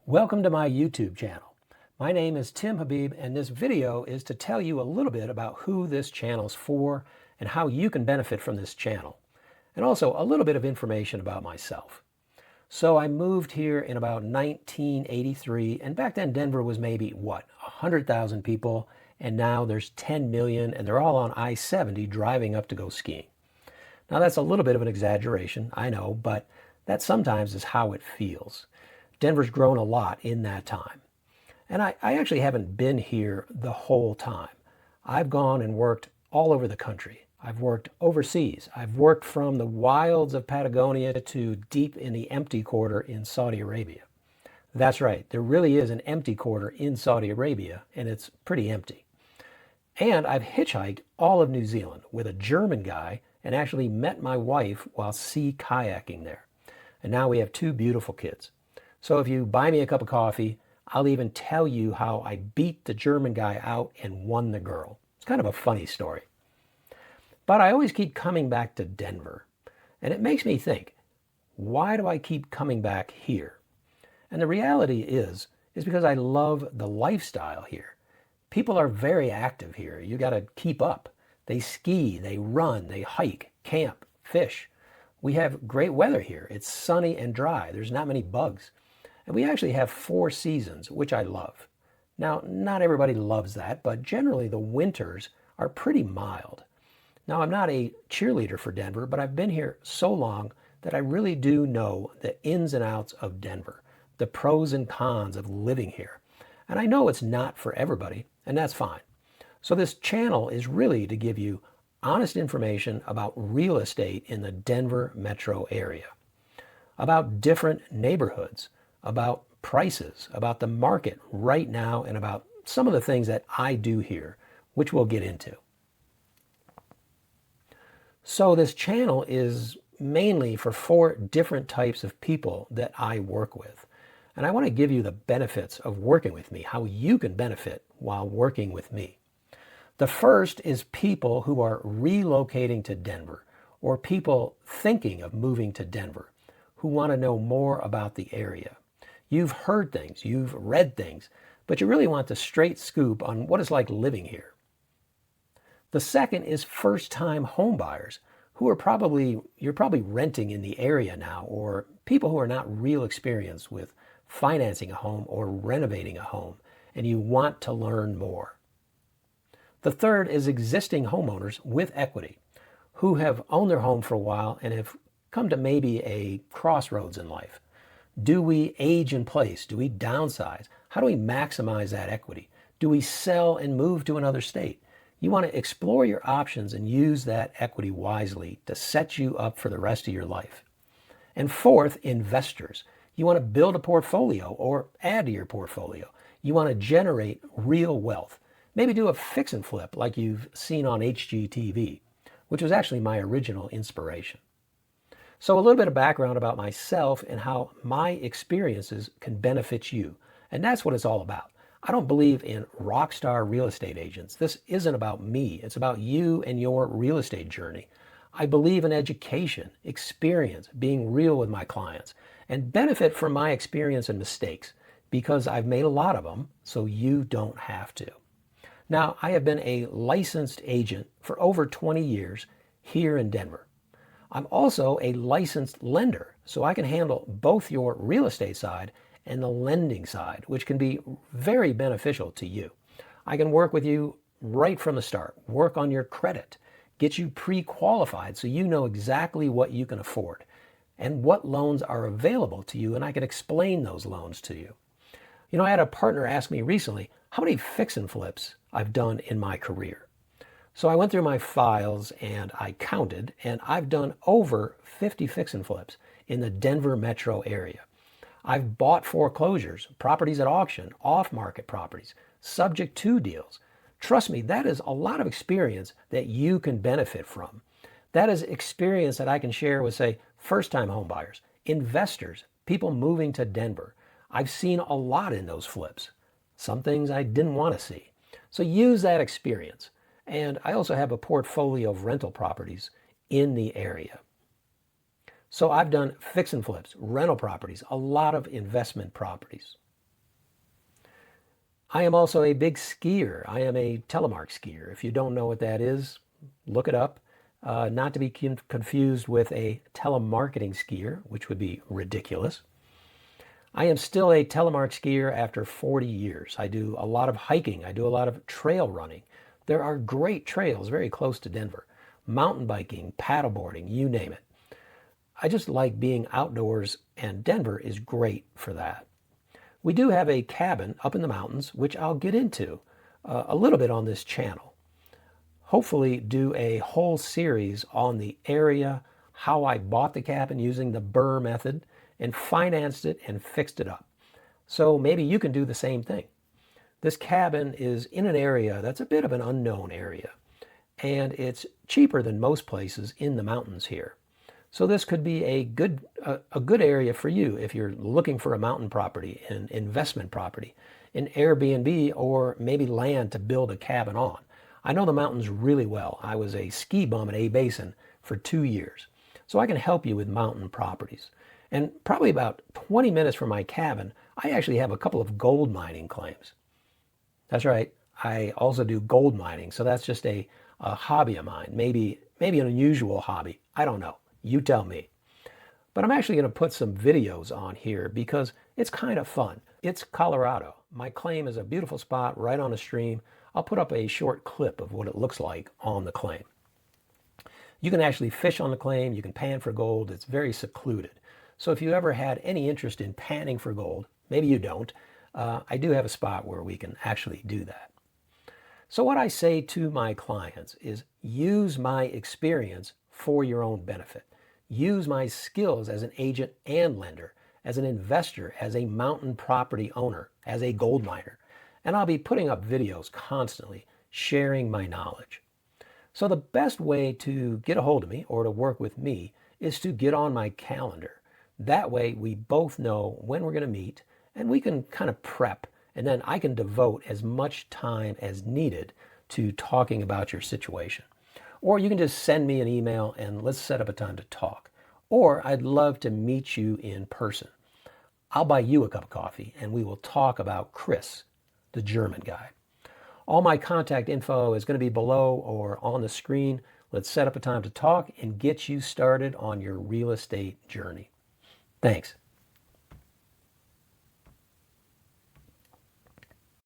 Welcome to my YouTube channel. My name is Tim Habib, and this video is to tell you a little bit about who this channel is for and how you can benefit from this channel, and also a little bit of information about myself. So I moved here in about 1983, and back then Denver was maybe, 100,000 people, and now there's 10 million, and they're all on I-70 driving up to go skiing. Now that's a little bit of an exaggeration, I know, but that sometimes is how it feels. Denver's grown a lot in that time. And I actually haven't been here the whole time. I've gone and worked all over the country. I've worked overseas. I've worked from the wilds of Patagonia to deep in the empty quarter in Saudi Arabia. That's right, there really is an empty quarter in Saudi Arabia, and it's pretty empty. And I've hitchhiked all of New Zealand with a German guy and actually met my wife while sea kayaking there. And now we have two beautiful kids. So if you buy me a cup of coffee, I'll even tell you how I beat the German guy out and won the girl. It's kind of a funny story. But I always keep coming back to Denver. And it makes me think, why do I keep coming back here? And the reality is because I love the lifestyle here. People are very active here. You got to keep up. They ski, they run, they hike, camp, fish. We have great weather here. It's sunny and dry. There's not many bugs. And we actually have 4 seasons, which I love. Now, not everybody loves that, but generally the winters are pretty mild. Now, I'm not a cheerleader for Denver, but I've been here so long that I really do know the ins and outs of Denver, the pros and cons of living here. And I know it's not for everybody, and that's fine. So this channel is really to give you honest information about real estate in the Denver metro area, about different neighborhoods, about prices, about the market right now, and about some of the things that I do here, which we'll get into. So this channel is mainly for 4 different types of people that I work with. And I want to give you the benefits of working with me, how you can benefit while working with me. The first is people who are relocating to Denver, or people thinking of moving to Denver, who want to know more about the area. You've heard things, you've read things, but you really want the straight scoop on what it's like living here. The second is first-time home buyers who are you're probably renting in the area now, or people who are not real experienced with financing a home or renovating a home, and you want to learn more. The third is existing homeowners with equity who have owned their home for a while and have come to maybe a crossroads in life. Do we age in place? Do we downsize? How do we maximize that equity? Do we sell and move to another state? You want to explore your options and use that equity wisely to set you up for the rest of your life. And fourth, investors. You want to build a portfolio or add to your portfolio. You want to generate real wealth. Maybe do a fix and flip like you've seen on HGTV, which was actually my original inspiration. So a little bit of background about myself and how my experiences can benefit you. And that's what it's all about. I don't believe in rock star real estate agents. This isn't about me. It's about you and your real estate journey. I believe in education, experience, being real with my clients, and benefit from my experience and mistakes because I've made a lot of them, so you don't have to. Now, I have been a licensed agent for over 20 years here in Denver. I'm also a licensed lender, so I can handle both your real estate side and the lending side, which can be very beneficial to you. I can work with you right from the start, work on your credit, get you pre-qualified so you know exactly what you can afford and what loans are available to you, and I can explain those loans to you. You know, I had a partner ask me recently how many fix and flips I've done in my career. So I went through my files and I counted, and I've done over 50 fix and flips in the Denver metro area. I've bought foreclosures, properties at auction, off-market properties, subject to deals. Trust me, that is a lot of experience that you can benefit from. That is experience that I can share with, say, first-time home buyers, investors, people moving to Denver. I've seen a lot in those flips. Some things I didn't want to see. So use that experience. And I also have a portfolio of rental properties in the area. So I've done fix and flips, rental properties, a lot of investment properties. I am also a big skier. I am a telemark skier. If you don't know what that is, look it up. Not to be confused with a telemarketing skier, which would be ridiculous. I am still a telemark skier after 40 years. I do a lot of hiking. I do a lot of trail running. There are great trails very close to Denver. Mountain biking, paddleboarding, you name it. I just like being outdoors, and Denver is great for that. We do have a cabin up in the mountains, which I'll get into a little bit on this channel. Hopefully do a whole series on the area, how I bought the cabin using the BRRRR method and financed it and fixed it up. So maybe you can do the same thing. This cabin is in an area that's a bit of an unknown area, and it's cheaper than most places in the mountains here. So this could be a good area for you if you're looking for a mountain property, an investment property, an Airbnb, or maybe land to build a cabin on. I know the mountains really well. I was a ski bum at A Basin for 2 years. So I can help you with mountain properties. And probably about 20 minutes from my cabin, I actually have a couple of gold mining claims. That's right. I also do gold mining. So that's just a hobby of mine. Maybe an unusual hobby. I don't know. You tell me. But I'm actually going to put some videos on here because it's kind of fun. It's Colorado. My claim is a beautiful spot right on a stream. I'll put up a short clip of what it looks like on the claim. You can actually fish on the claim. You can pan for gold. It's very secluded. So if you ever had any interest in panning for gold, maybe you don't, I do have a spot where we can actually do that. So what I say to my clients is use my experience for your own benefit. Use my skills as an agent and lender, as an investor, as a mountain property owner, as a gold miner. And I'll be putting up videos constantly, sharing my knowledge. So the best way to get a hold of me or to work with me is to get on my calendar. That way we both know when we're going to meet and we can kind of prep, and then I can devote as much time as needed to talking about your situation. Or you can just send me an email and let's set up a time to talk. Or I'd love to meet you in person. I'll buy you a cup of coffee and we will talk about Chris, the German guy. All my contact info is going to be below or on the screen. Let's set up a time to talk and get you started on your real estate journey. Thanks.